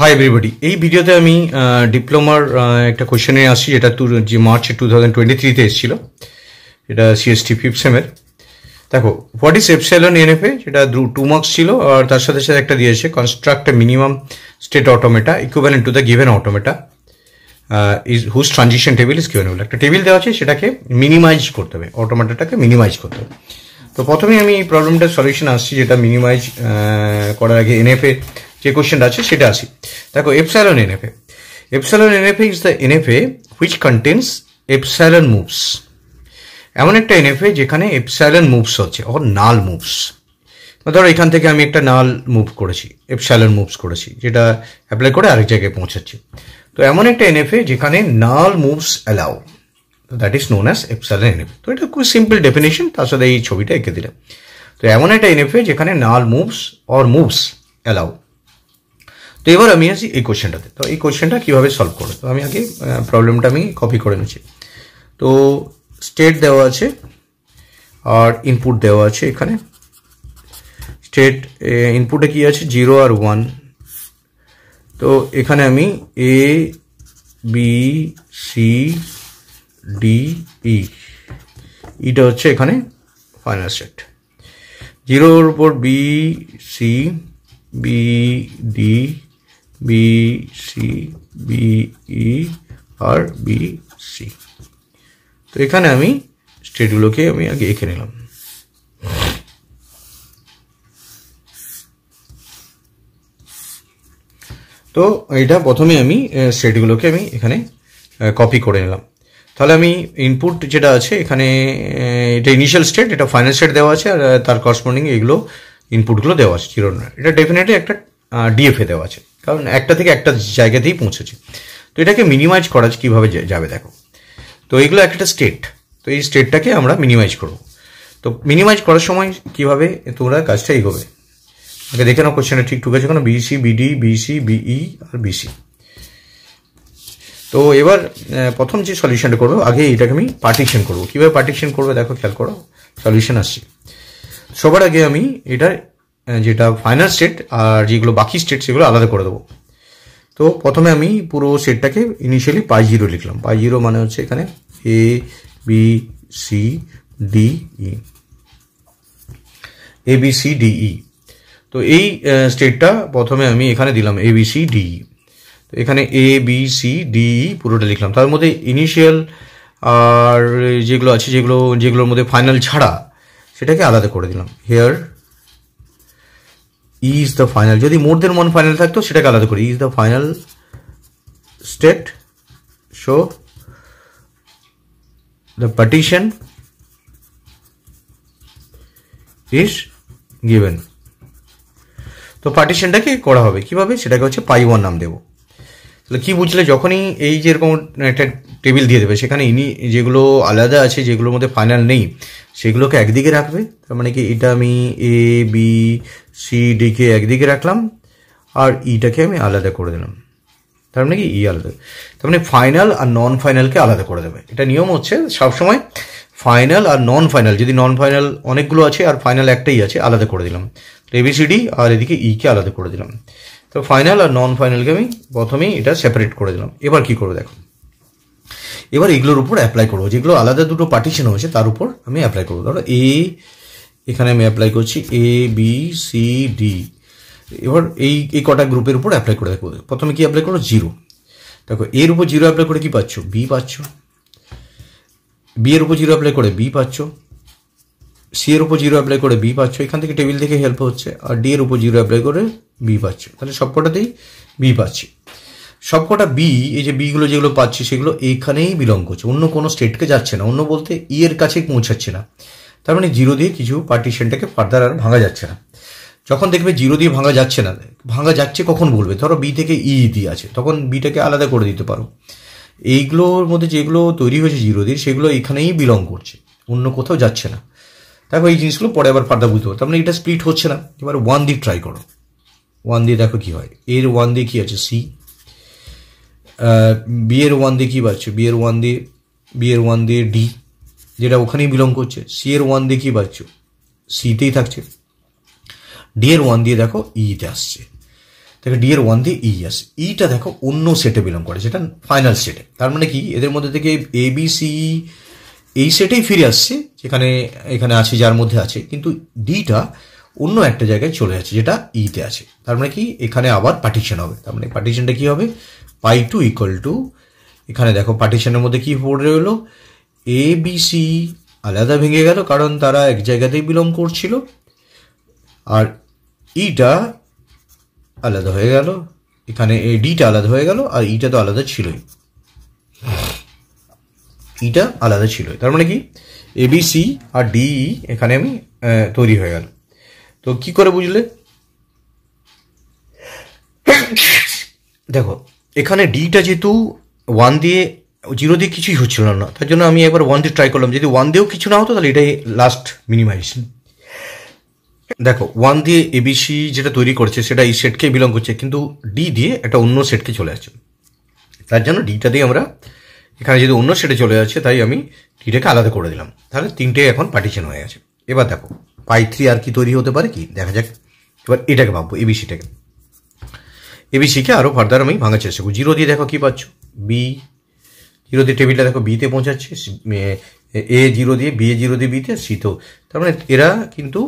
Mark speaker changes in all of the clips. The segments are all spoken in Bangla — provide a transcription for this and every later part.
Speaker 1: হাই এভরিবডি, এই ভিডিওতে আমি ডিপ্লোমার একটা কোয়েশ্চেনে আসছি যেটা যে মার্চ 2023-তে এসেছিল। এটা সিএসটি ফিফথ সেমের। দেখো, হোয়াট ইজ এপসাইলন এনএফএ, যেটা 2 মার্কস ছিল, আর তার সাথে সাথে একটা দিয়েছে construct a minimum state automata equivalent to the given automata is whose transition table is given. একটা টেবিল দেওয়া আছে, সেটাকে মিনিমাইজ করতে হবে, অটোমেটাটাকে মিনিমাইজ করতে হবে। তো প্রথমে আমি এই প্রবলেমটার সলিউশন আসছি, যেটা মিনিমাইজ করার আগে এনএফএ যে কোয়েশ্চেনটা আছে সেটা আসি। দেখো, epsilon NFA is the NFA which contains epsilon moves. এমন একটা এনএফএ যেখানে এপসাইলন মুভস হচ্ছে, অর নাল মুভস। ধরো এখান থেকে আমি একটা নাল মুভ করেছি, এপসাইলন মুভস করেছি, যেটা অ্যাপ্লাই করে আরেক জায়গায় পৌঁছাচ্ছি। তো এমন একটা এনএফএ যেখানে null moves allow, that is known as epsilon NFA. তো এটা খুব সিম্পল ডেফিনেশন, তার সাথে এই ছবিটা এঁকে দিলাম। তো এমন একটা এনএফএ যেখানে null moves or moves allow. তো এবার আমি আসি এই কোয়েশ্চেনটাতে। তো এই কোয়েশ্চেনটা কীভাবে সলভ করবো, তো আমি আগে প্রবলেমটা আমি কপি করে নিচ্ছি। তো স্টেট দেওয়া আছে আর ইনপুট দেওয়া আছে। এখানে স্টেট ইনপুটে কি আছে, 0 আর 1। তো এখানে আমি A B C D E, ইটা হচ্ছে এখানে ফাইনাল স্টেট। 0-র উপর B C B D B C B E আর বি সি। তো এখানে আমি স্টেটগুলোকে আমি আগে এঁকে নিলাম। তো এটা প্রথমে আমি স্টেটগুলোকে আমি এখানে কপি করে নিলাম। তাহলে আমি ইনপুট যেটা আছে এখানে, এটা ইনিশিয়াল স্টেট, এটা ফাইনাল স্টেট দেওয়া আছে, আর তার করসপন্ডিং এগুলো ইনপুটগুলো দেওয়া আছে 0 না। এটা ডেফিনেটলি একটা ডিএফএ দেওয়া আছে, কারণ একটা থেকে একটা জায়গাতেই পৌঁছেছে। তো এটাকে মিনিমাইজ করা কীভাবে যাবে দেখো। তো এগুলো একটা স্টেট, তো এই স্টেটটাকে আমরা মিনিমাইজ করব। তো মিনিমাইজ করার সময় কিভাবে তোমরা কাজটা এগোবে আগে দেখে নাও। কোশ্চেনটা ঠিক আছে কোনো, বিসি বিডি বিসি বিই আর বিসি। তো এবার প্রথম যে সলিউশনটা করবো, আগে এটাকে আমি পার্টিশন করবো। কীভাবে পার্টিশন করবো দেখো, খেয়াল করো, সলিউশন আসছে। সবার আগে আমি এটা যেটা ফাইনাল স্টেট আর যেগুলো বাকি স্টেট সেগুলো আলাদা করে দেবো। তো প্রথমে আমি পুরো সেটটাকে ইনিশিয়ালি পাই 0 লিখলাম। পাই 0 মানে হচ্ছে এখানে এ বি সি ডি ই, এ বি সি ডি ই। তো এই স্টেটটা প্রথমে আমি এখানে দিলাম এ বি সি ডি ই। তো এখানে এ বি সি ডি ই পুরোটা লিখলাম। তার মধ্যে ইনিশিয়াল আর যেগুলো আছে, যেগুলোর মধ্যে ফাইনাল ছাড়া, সেটাকে আলাদা করে দিলাম। হেয়ার ইজ দ্য ফাইনাল, যদি মোর দেন ওয়ান ফাইনাল থাকতো সেটাকে আলাদা করি। Is the final state, show the partition is given. তো পার্টিশনটাকে করা হবে কিভাবে, সেটাকে হচ্ছে পাই 1 নাম দেবো। তাহলে কি বুঝলে, যখনই এই যেরকম একটা টেবিল দিয়ে দেবে, সেখানে যেগুলো আলাদা আছে, যেগুলোর মধ্যে ফাইনাল নেই, সেগুলোকে একদিকে রাখবে। তার মানে কি, এটা আমি এ বি সি ডিকে একদিকে রাখলাম, আর ইটাকে আমি আলাদা করে দিলাম। তার মানে কি, ই আলাদা। তার মানে ফাইনাল আর নন ফাইনালকে আলাদা করে দেবে। এটা নিয়ম হচ্ছে সবসময় ফাইনাল আর নন ফাইনাল, যদি নন ফাইনাল অনেকগুলো আছে আর ফাইনাল একটাই আছে, আলাদা করে দিলাম। এবিসিডি আর এদিকে ইকে আলাদা করে দিলাম। তো ফাইনাল আর নন ফাইনালকে আমি প্রথমেই এটা সেপারেট করে দিলাম। এবার কি করবো দেখো, এবার এগুলোর উপর অ্যাপ্লাই করবো, যেগুলো আলাদা দুটো পার্টিশন হয়েছে তার উপর আমি অ্যাপ্লাই করবো। ধরো এখানে আমি অ্যাপ্লাই করছি এ বি সি ডি। এবার এই কটা গ্রুপের উপর অ্যাপ্লাই করে দেখবো। প্রথমে কি অ্যাপ্লাই করো, 0। দেখো, এর উপর 0 অ্যাপ্লাই করে কি পাচ্ছ, বি পাচ্ছ। বি এর উপর 0 অ্যাপ্লাই করে বি পাচ্ছ। সি এর উপর 0 অ্যাপ্লাই করে বি পাচ্ছ, এখান থেকে টেবিল থেকে হেল্প হচ্ছে। আর ডি এর উপর 0 অ্যাপ্লাই করে বি পাচ্ছ। তাহলে সবকটাতেই বি পাচ্ছি। সবকটা বি, এই যে বিগুলো যেগুলো পাচ্ছি সেগুলো এখানেই বিলং করছে, অন্য কোনো স্টেটকে যাচ্ছে না। অন্য বলতে ই এর কাছে পৌঁছাচ্ছে না। তার মানে 0 দিয়ে কিছু পার্টিশনটাকে ফার্দার আর ভাঙা যাচ্ছে না। যখন দেখবে 0 দিয়ে ভাঙা যাচ্ছে না, ভাঙা যাচ্ছে কখন বলবে, ধরো বি থেকে ই দিয়ে আছে, তখন বিটাকে আলাদা করে দিতে পারো। এইগুলোর মধ্যে যেগুলো তৈরি হয়েছে 0 দিয়ে, সেগুলো এখানেই বিলং করছে, অন্য কোথাও যাচ্ছে না। দেখো, এই জিনিসগুলো পরে আবার ফার্দার বুঝতে পারো। তার মানে এটা স্প্লিট হচ্ছে না। এবার 1 দিয়ে ট্রাই করো। 1 দিয়ে দেখো কি হয়। এর 1 দিয়ে কি আছে, সি। বি এর 1 দিয়ে কি পাচ্ছ, বি এর 1 দিয়ে ডি, যেটা ওখানেই বিলং করছে। সি এর 1 দিয়ে কি পাচ্ছ, সিতেই থাকছে। ডি এর 1 দিয়ে দেখো ইতে আসছে। দেখো ডি এর ওয়ান দিয়ে ই আসে, ইটা দেখো অন্য সেটে বিলং করে, যেটা ফাইনাল সেটে। তার মানে কি এদের মধ্যে থেকে এ বি সি এই সেটেই ফিরে আসছে, যেখানে এখানে আছে যার মধ্যে আছে, কিন্তু ডিটা অন্য একটা জায়গায় চলে যাচ্ছে যেটা ইতে আছে। তার মানে কি এখানে আবার পার্টিশন হবে। তার মানে পার্টিশনটা কি হবে, পাই টু ইকুয়াল টু, এখানে দেখো পার্টিশনের মধ্যে কি পড়ে রইলো, এ বি সি আলাদা ভেঙে গেল কারণ তারা এক জায়গাতেই বিলং করছিল, আর ইটা আলাদা হয়ে গেল, এখানে এই ডিটা আলাদা হয়ে গেল, আর ইটা তো আলাদা ছিলই, ইটা আলাদা ছিলই। তার মানে কি এবিসি আর ডি এখানে আমি তৈরি হয়ে গেল। তো কি করে বুঝলে, দেখো এখানে ডিটা যেহেতু ওয়ান দিয়ে জিরো দিয়ে কিছুই হচ্ছিল না, তার জন্য আমি একবার ওয়ান দিয়ে ট্রাই করলাম, যদি ওয়ান দিয়েও কিছু না হতো তাহলে এটাই লাস্ট মিনিমাইজেশন। দেখো ওয়ান দিয়ে এবিসি যেটা তৈরি করছে সেটা এই সেটকে বিলং করছে, কিন্তু ডি দিয়ে একটা অন্য সেটকে চলে আসছে, তার জন্য ডিটা দিয়ে আমরা এখানে যদি অন্য সেটে চলে যাচ্ছে তাই আমি ডিটাকে আলাদা করে দিলাম, তাহলে তিনটে এখন পার্টিশন হয়ে গেছে। এবার দেখো পাই থ্রি আর কি তৈরি হতে পারে কি দেখা যাক। এবার এটাকে ভাববো এবিসিটাকে, এবিসিকে আরও ফার্দার আমি ভাঙার চেষ্টা করবো। জিরো দিয়ে দেখো কি পাচ্ছ, বি জিরো দিয়ে টেবিলটা দেখো বিতে পৌঁছাচ্ছে, এ জিরো দিয়ে বি, এ জিরো দিয়ে বিতে, সি তো, তার মানে এরা কিন্তু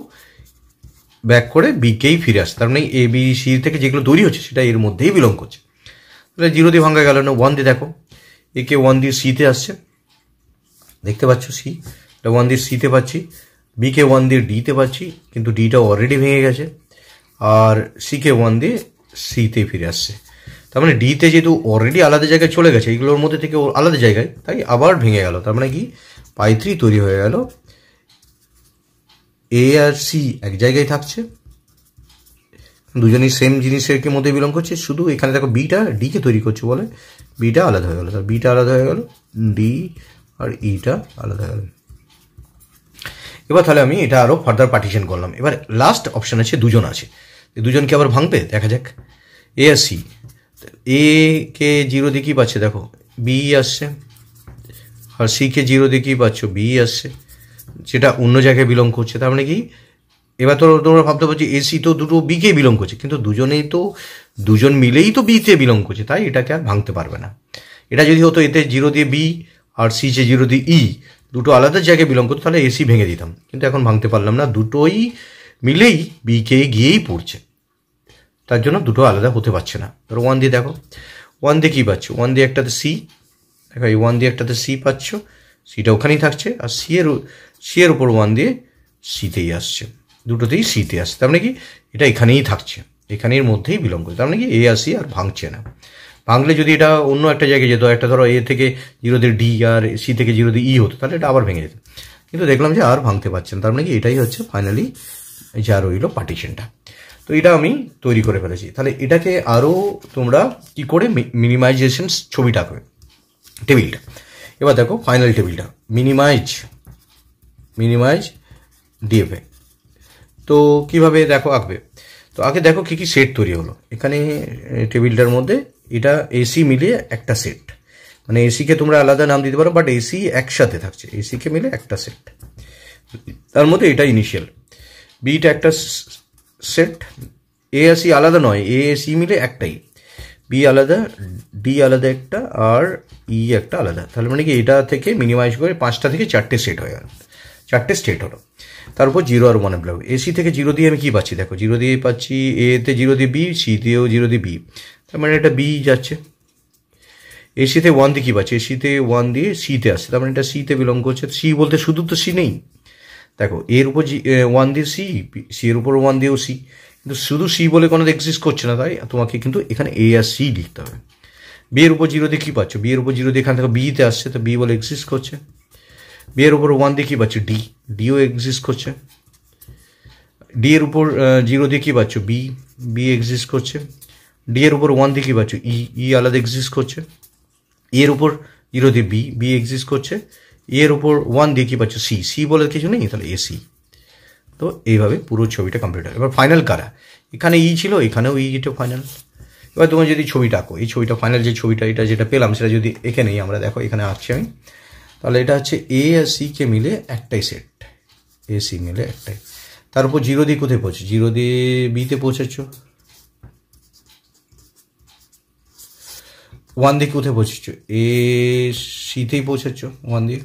Speaker 1: ব্যাক করে বিকেই ফিরে আসে, তার মানে এ বি সি থেকে যেগুলো তৈরি হচ্ছে সেটা এর মধ্যেই বিলং করছে। তাহলে জিরো দিয়ে ভাঙা গেল না, ওয়ান দিয়ে দেখো একে ওয়ান দিয়ে সিতে আসছে, দেখতে পাচ্ছ সি, ওয়ান দিয়ে সিতে পাচ্ছি, বিকে ওয়ান দিয়ে ডিতে পাচ্ছি, কিন্তু ডিটা অলরেডি ভেঙে গেছে, আর সিকে ওয়ান দিয়ে সিতে ফিরে আসছে। তার মানে ডিতে যেহেতু অলরেডি আলাদা জায়গায় চলে গেছে, এইগুলোর মধ্যে থেকে আলাদা জায়গায়, তাই আবার ভেঙে গেল। তার মানে কি পাই থ্রি তৈরি হয়ে গেল, এ আর সি এক জায়গায় থাকছে, দুজনই সেম জিনিসের মধ্যে বিলং করছে, শুধু এখানে দেখো বিটা ডিকে তৈরি করছে বলে বিটা আলাদা হয়ে গেল, তার বিটা আলাদা হয়ে গেল, ডি আর ইটা আলাদা হয়ে গেল। এবার তাহলে আমি এটা আরও ফার্দার পার্টিশন করলাম। এবার লাস্ট অপশান আছে দুজন আছে, দুজনকে আবার ভাঙবে, দেখা যাক। এ আর সি, এ কে জিরো দিয়ে কী পাচ্ছে দেখো বি আসছে, আর সি কে জিরো দিয়ে কী পাচ্ছ বি আসছে, যেটা অন্য জায়গায় বিলং করছে। তার মানে কি এবার তো তোমরা ভাবতে পারছি এসি তো দুটো বিকে বিলং করছে, কিন্তু দুজন মিলেই তো বিতে বিলং করছে, তাই এটাকে আর ভাঙতে পারবে না। এটা যদি হতো এতে জিরো দিয়ে বি আর সি যে জিরো দিয়ে ই দুটো আলাদা জায়গায় বিলং করতো, তাহলে এসি ভেঙে দিতাম, কিন্তু এখন ভাঙতে পারলাম না, দুটোই মিলেই বিকে গিয়েই পড়ছে, তার জন্য দুটো আলাদা হতে পারছে না। ধরো ওয়ান দিয়ে দেখো, ওয়ান দিয়ে কী পাচ্ছ, ওয়ান দিয়ে একটাতে সি, দেখো এই ওয়ান দিয়ে একটাতে সি পাচ্ছ, সিটা ওখানেই থাকছে, আর সি এর উপর ওয়ান দিয়ে সিতেই আসছে, দুটোতেই সিতে আসছে, তার মানে কি এটা এখানেই থাকছে, এখানের মধ্যেই বিলং করে, তার মানে কি এ আর সি আর ভাঙছে না। ভাঙলে যদি এটা অন্য একটা জায়গায় যেত, একটা ধরো এ থেকে জিরো দিয়ে ডি আর সি থেকে জিরো দিয়ে ই হতো, তাহলে এটা আবার ভেঙে যেত, কিন্তু দেখলাম যে আর ভাঙতে পারছেন, তার মানে কি এটাই হচ্ছে ফাইনালি যা রইল পার্টিশনটা। তো এটা আমি তৈরি করে ফেলেছি। তাহলে এটাকে আরও তোমরা কি করে মিনিমাইজেশন ছবিটা আঁকবে, টেবিলটা। এবার দেখো ফাইনাল টেবিলটা মিনিমাইজ ডিএফএ, তো কিভাবে দেখো আঁকবে। তো আগে দেখো কী কী সেট তৈরি হলো এখানে টেবিলটার মধ্যে। এটা এসি মিলিয়ে একটা সেট, মানে এসিকে তোমরা আলাদা নাম দিতে পারো, বাট এসি একসাথে থাকছে, এসিকে মিলে একটা সেট, তার মধ্যে এটা ইনিশিয়াল, বিটা একটা সেট, এ আর সি আলাদা নয়, এ সি মিলে একটাই, বি আলাদা, ডি আলাদা একটা, আর ই একটা আলাদা, তাহলে মানে কি এটা থেকে মিনিমাইজ করে 5টা থেকে 4টে সেট হয়ে গেল, 4টে স্টেট হলো। তারপর জিরো আর ওয়ানে ব্লক, এসি থেকে জিরো দিয়ে আমি কী পাচ্ছি দেখো, জিরো দিয়ে পাচ্ছি এতে জিরো দিয়ে বি, সি দিয়েও জিরো দিয়ে বি, তার মানে এটা বি যাচ্ছে। এসিতে ওয়ান দিয়ে কী পাচ্ছি, এসিতে ওয়ান দিয়ে সিতে আসছে, তার মানে এটা সিতে বিলং করছে। সি বলতে শুধু তো সি নেই, দেখো এর উপর ওয়ান দিয়ে সি, সি এর উপর ওয়ান দিয়েও সি, কিন্তু শুধু সি বলে কোনো এক্সিস্ট করছে না, তাই তোমাকে কিন্তু এখানে এ আর সি লিখতে হবে। বি এর উপর জিরো দিয়ে কী পাচ্ছ, বি এর উপর জিরো দিয়ে এখান থেকে বিতে আসছে, তো বি বলে এক্সিস্ট করছে। বি এর উপর ওয়ান দিয়ে কী পাচ্ছ, ডি, ডিও এক্সিস্ট করছে। ডি এর উপর জিরো দিয়ে কী পাচ্ছ, বি, বি এক্সিস্ট করছে। ডি এর উপর ওয়ান দিয়ে কী পাচ্ছ, ই, ই আলাদা এক্সিস্ট করছে। এর উপর জিরো দিয়ে বি, বি এক্সিস্ট করছে। এর উপর ওয়ান দিয়ে কী পাচ্ছ, সি, সি বলে কিছু নেই, তাহলে এসি। তো এইভাবে পুরো ছবিটা কমপ্লিট হয়। এবার ফাইনাল কারা, এখানে ই ছিল, এখানেও ই, এটা ফাইনাল। এবার তোমার যদি ছবিটা আঁকো, এই ছবিটা ফাইনাল যে ছবিটা এটা যেটা পেলাম সেটা যদি এখানেই আমরা দেখো এখানে আঁকছি আমি, তাহলে এটা হচ্ছে এ আর সিকে মিলে একটাই সেট, এ সি মিলে একটাই। তার উপর জিরো দিয়ে কোথায় পৌঁছে, জিরো দিয়ে বিতে পৌঁছেছ, ওয়ান দিয়ে কোথায় পৌঁছাচ্ছ? এ সিতেই পৌঁছাচ্ছ ওয়ান দিয়ে।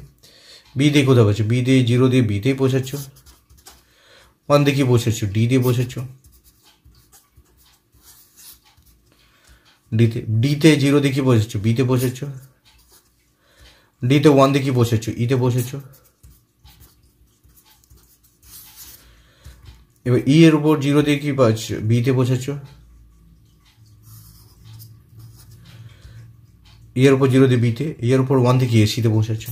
Speaker 1: বি দিয়ে কোথায় পৌঁছাচ্ছ? বি দিয়ে জিরো দিয়ে বিতেই পৌঁছাচ্ছ। ওয়ান দিয়ে কি পৌঁছাচ্ছ? ডি দিয়ে পৌঁছাচ্ছ। ডিতে জিরো দিয়ে কি পৌঁছাচ্ছ? বিতে পৌঁছাচ্ছ। ডিতে ওয়ান দিয়ে কি পৌঁছাচ্ছ? ইতে পৌঁছাচ্ছ। এবার ই এর উপর জিরো দিয়ে কি পাচ্ছ? বিতে পৌঁছাচ্ছ। এর উপর জিরো দিয়ে বিতে, এর উপর ওয়ান থেকে এসিতে পৌঁছাচ্ছ।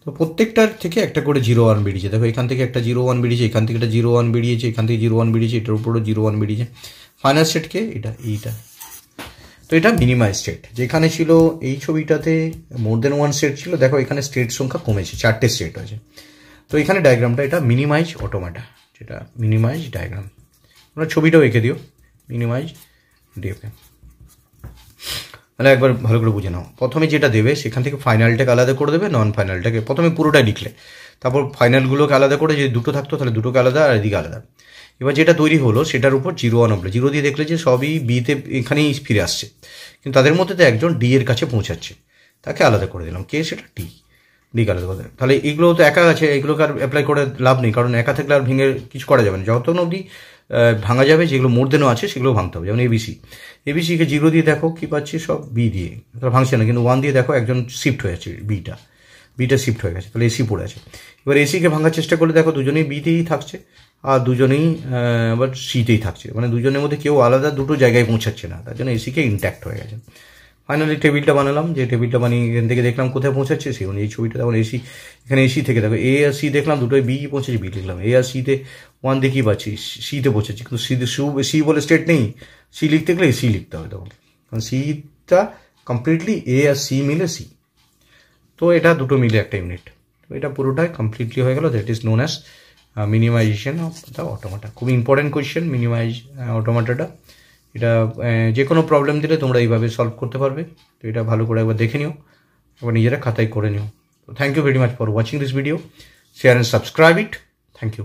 Speaker 1: তো প্রত্যেকটার থেকে একটা করে 0 1 বেরিয়েছে। দেখো এখান থেকে একটা 0 1 বেরিয়েছে, এখান থেকে একটা 0 1 বেরিয়েছে, এখান থেকে 0 1 বেরিয়েছে, এটার উপরও 0 1 বেরিয়েছে। ফাইনাল স্টেটকে এইটা। তো এটা মিনিমাইজ স্টেট। যেখানে ছিল এই ছবিটাতে মোর দেন ওয়ান স্টেট ছিল, দেখো এখানে স্টেট সংখ্যা কমেছে, 4টে স্টেট হয়েছে। তো এখানে ডায়াগ্রামটা এটা মিনিমাইজ অটোমাটা, যেটা মিনিমাইজ ডায়াগ্রাম। তোমরা ছবিটাও এঁকে দিও, মিনিমাইজ ডিএফএ। তাহলে একবার ভালো করে বুঝে নাও। প্রথমে যেটা দেবে সেখান থেকে ফাইনালটাকে আলাদা করে দেবে, নন ফাইনালটাকে প্রথমে পুরোটাই লিখলে, তারপর ফাইনালগুলোকে আলাদা করে, যদি দুটো থাকতো তাহলে দুটোকে আলাদা আর এদিকে আলাদা। এবার যেটা তৈরি হলো সেটার উপর 0 1 হলো, 0 দিয়ে দেখলে যে সবই বিতে এখানেই ফিরে আসছে, কিন্তু তাদের মধ্যে তো একজন ডি এর কাছে পৌঁছাচ্ছে, তাকে আলাদা করে দিলাম। কে সেটা? ডি আলাদা করে দিলাম। তাহলে এগুলো তো একা আছে, এগুলোকে আর অ্যাপ্লাই করে লাভ নেই, কারণ একা থাকলে আর ভেঙে কিছু করা যাবে না। যতক্ষণ অবধি ভাঙা যাবে, যেগুলো মোর দেনও আছে সেগুলো ভাঙতে হবে। যেমন এবিসিকে 0 দিয়ে দেখো কি পাচ্ছি? সব বি দিয়ে, তাহলে ভাঙছে না, কিন্তু 1 দিয়ে দেখো একজন শিফট হয়ে আছে, বিটা শিফট হয়ে গেছে, তাহলে এসি পড়ে আছে। এবার এসিকে ভাঙার চেষ্টা করলে দেখো দুজনেই বিতেই থাকছে আর দুজনেই আবার সিতেই থাকছে, মানে দুজনের মধ্যে কেউ আলাদা দুটো জায়গায় পৌঁছাচ্ছে না, তার জন্য এসিকে ইন্ট্যাক্ট হয়ে গেছে। ফাইনালি টেবিলটা বানালাম, যে টেবিলটা বানিয়ে এখান থেকে দেখলাম কোথায় পৌঁছাচ্ছে সে, এই ছবিটা তখন এসি, এখানে এসি থেকে দেখো এ আর সি দেখলাম দুটোই বি পৌঁছেছে, বি লিখলাম। এ আর সিতে 1 দিয়ে কি পাচ্ছি? সিতে পৌঁছেছি, কিন্তু সি বলে স্টেট নেই, সি লিখতে গেলে সি লিখতে হবে তখন, কারণ সিটা কমপ্লিটলি এ আর সি মিলে সি। তো এটা দুটো মিলে একটা ইউনিট। তো এটা পুরোটাই কমপ্লিটলি হয়ে গেল। That is known as minimization of the automata. খুব ইম্পর্টেন্ট কোয়েশ্চেন মিনিমাইজ অটোমাটাটা। এটা যে কোনো প্রবলেম দিলে তোমরা এইভাবে সলভ করতে পারবে। তো এটা ভালো করে একবার দেখে নিও, একবার নিজেরা খাতায় করে নিও। তো thank you very much for watching this video, share and subscribe it. Thank you.